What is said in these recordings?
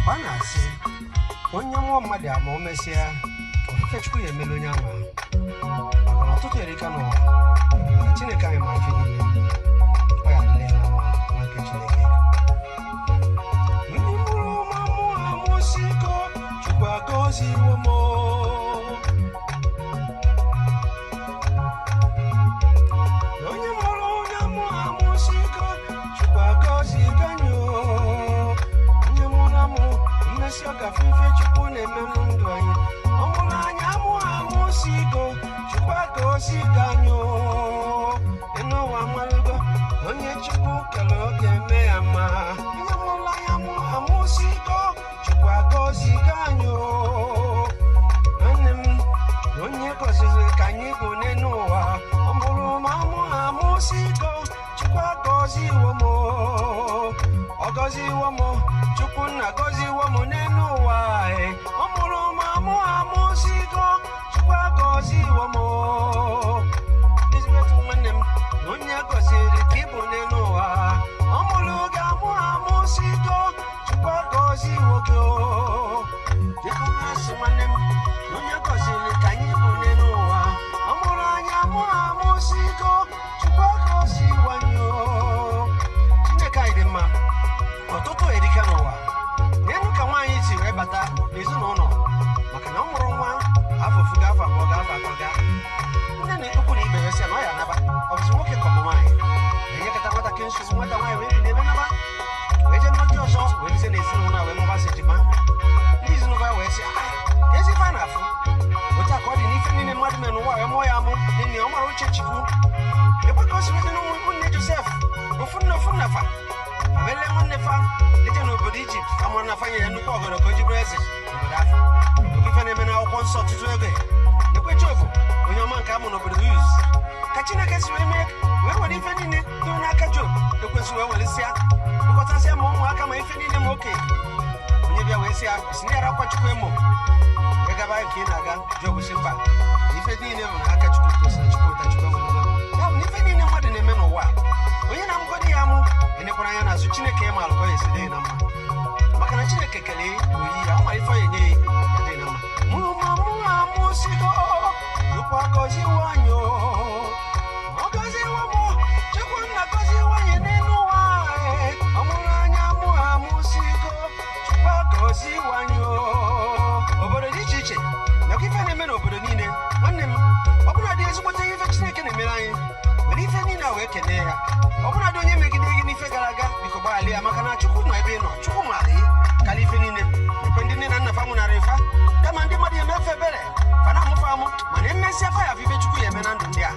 Banasi, onye mụọ mmadụ ama o mesịa, ofufe Chukwu ya emelu onye ama. Maka na ọtụtụ erika n'ụwa, mana Chineke anyị ma ife niile. Ọ ya adịla ya mma nwa nke Chineke. Ndị mụrụ ma mụ amụsiko, Chukwu agọziwo m. Onye mụrụ onye mụ amụsiko, Chukwu agọzigo anyị. Mmesi ọ gafe ife Chukwu na-eme ndụ anyị. Ọ mụrụ anyị amụsigo, Chukwu agọzigo anyị. Ịnụ ụwa malụgo, onye Chukwu kere oge eme ya mma. Onye mụrụ anyị amụsigo, Chukwu agọzigo anyị. Nwanne m, onye gọziri ka anyị bụ n'elu ụwa. Ọ mụrụ m amụsigo, Chukwu agọziwo m. Ọ gọziwo m, Chukwu na-agọziwo m n'elu ụwa. Ọ mụrụ m amụsigo, Chukwu agọziwo m. Elizabeth nwanne m, onye gọziri ka ị bụ n'elu ụwa. Ọ mụrụ gị amụsigo, Chukwu agọziwo gị. Dịka ha si nwanne m, onye gọziri ka anyị bụ n'elu ụwa. Ọ mụrụ anyị amụsigo, Chukwu agọziwo anyị. Chineke anyị dị mma. Ọtụtụ erika n'ụwa. N'elu ka nwaanyị si wee bata n'ezinụlọ maka na ọ mụrụ nwa afọ ofu ga afọ abụọ ga afọ atọ ga. Nne na ikwu na ibe ya sị na ọ ya anaba. Ọ bụzi nwoke ka ọ bụ nwaanyị. Na-enyekọta nwatakịrị nsogbu, nwata nwaanyị wee bi n'ebe naba. Wee jee n'ọdị ọzọ wee bize n'ezinụlọ wee mụbasị ejima. Ndị ezinụlọ wee sị, ka ezi ife a na-afụ. Otu a ka ọ dị n'ife niile mmadụ mere n'ụwa wee mụọ ya amụ n'ihi ọ mara uche Chukwu. Ekwe ka o si wete n'ụmụnne Josef ofu nna fa. Wele nwanne fa eje n'obodo Ijipt ka mụrụ na fanye ya nnukwu ọgọdọ ka o ji bụrụ eze n'obodo afọ. Okife na-eme n'akwụkwọ nsọ ọtụtụ ego na-ekwe Job onye ọma nke amụ n'obodo Uz. Ka Chineke si wee were ife niile dị n'aka Job ekwesị wee welesịa bụkọtasịa ma ụmụaka ma ife niile ma okenye. Onye bịa wee sị ya si na yara akwa Chukwu emo wee gaba nke ị na-aga. Job si mba, ife niile bụ n'aka Chukwu kwesịrị Chukwu ụta Chukwu ewelego. Ya bụ na ife niile mmadụ na-eme n'ụwa onye na-amụgodi ya amụ enekwara anya n'azụ Chineke ya ma alụkọ ya esi dị na mma maka na Chineke kelee oyi ya ọ mara ife ọ ya enye ya dị na mma. Mụrụ m amụsigo, Chukwu agọziwo anyị. Ọ gọziwo m, Chukwu na-agọziwo anyị n'elu ụwa. Ọ mụrụ anyị amụsigo, Chukwu agọziwo anyị. Obodo dị iche iche nakwa ife na-eme n'obodo niile. Nwanne m, ọ bụla dị ezigbote ife Chineke na-emere anyị were ife niile a wee kelee ya. Ọ bụla dị onye megide gị n'ife gara aga biko gbaghara ya maka na Chukwu nọ ebe ị nọ. Chukwu maara ihe karịa ife niile. Ekwe ndị nne na nna fa nwụnara ifa kama ndị mmadụ emefe ebere fa na-amụfe amụ mana emesịa fa ya bụ ife Chukwu ya eme na ndụ ndị a.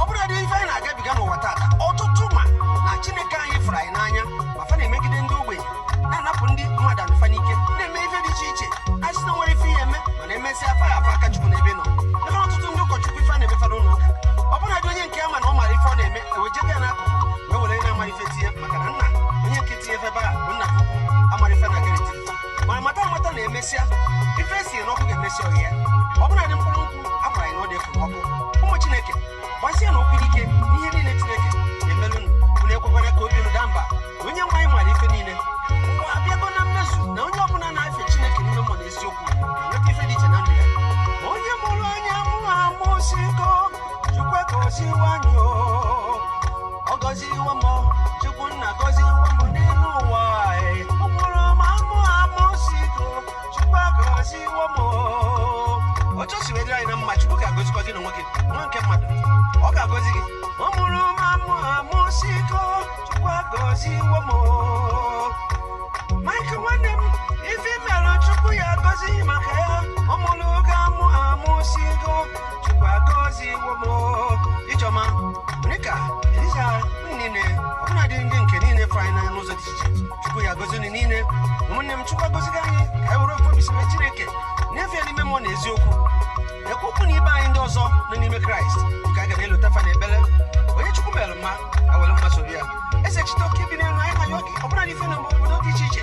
Ọ bụla dị ife anyị na-agabiga n'ụwa tata ọtụtụ ma na Chineke anyị fụrụ anyị n'anya ma fa na-emegide ndị ogbenye na-anapụ ndị mmadụ anụfa n'ike na-eme ife dị iche iche. A sị na nwere ife ihe eme mana emesịa fa ya bụ aka Chukwu n'ebe ị nọ. Ebe ọtụtụ ndị ụkọchukwu ife a na-emefa n'ụlọ ụka. Ọ bụla dị onye nke ya ma na ọ mara ife ọ na-eme ewejebe ya n'akụkụ wee were na-amara ife tinye maka na nna onye nke tinye ebe a bụ nna ukwu amara ife na gere tinye mana mata na-emesịa ife esi n'ọkụ ga-emesi ọhịa ya. Ọ bụla dị mkpụrụ nkwụ akwara na ọ dị efu ọkụ. Ụmụ Chineke gbasie na okwu ike n'ihe niile Chineke na-emelụ unu ekwekwara ka obi unu daa mba. Onye nwe anyị mara ife niile ngwa abịago na mmezu na onye ọbụla na-efe Chineke n'ime mmụọ na eziokwu na-enweta ife dị iche na ndụ ya. Ma onye mụrụ onye amụsigo, Chukwu agọziwo anyị. Ọ gọziwo m, Chukwu na-agọziwo m n'elu ụwa. Ọ mụrụ m amụsigo, Chukwu agọziwo m. Otu o si wee dịrị anyị na mma, Chukwu ga-agọzikwa gị na nwoke nwa nke mmadụ. Ọ ga-agọzi gị. Ọ mụrụ m amụsigo, Chukwu agọziwo m. Mike nwanne m, ife mere Chukwu ya agọzi maka ya. Ọ mụrụ gị amụsigo, Chukwu agọziwo m. Ijeọma, Monica, Eliza, niile ọbụla dị ndị nke niile fụrụ anyị n'anya n'ụzọ dị iche iche. Chukwu ya agọzi unu niile. Ụmụnne m, Chukwu agọzigo anyị ka anyị were ofu obi sime Chineke na-efe n'ime mmụọ na eziokwu. Ekwu okwu na ibe anyị ndị ọzọ nọ n'ime Kraịst nke a ga na-elota fa na ebele. Onye Chukwu merụ mma awere mmasoro ya. Eze Chite oke bi n'elu anyị na ya oge ọbụla dị ife na obodo dị iche iche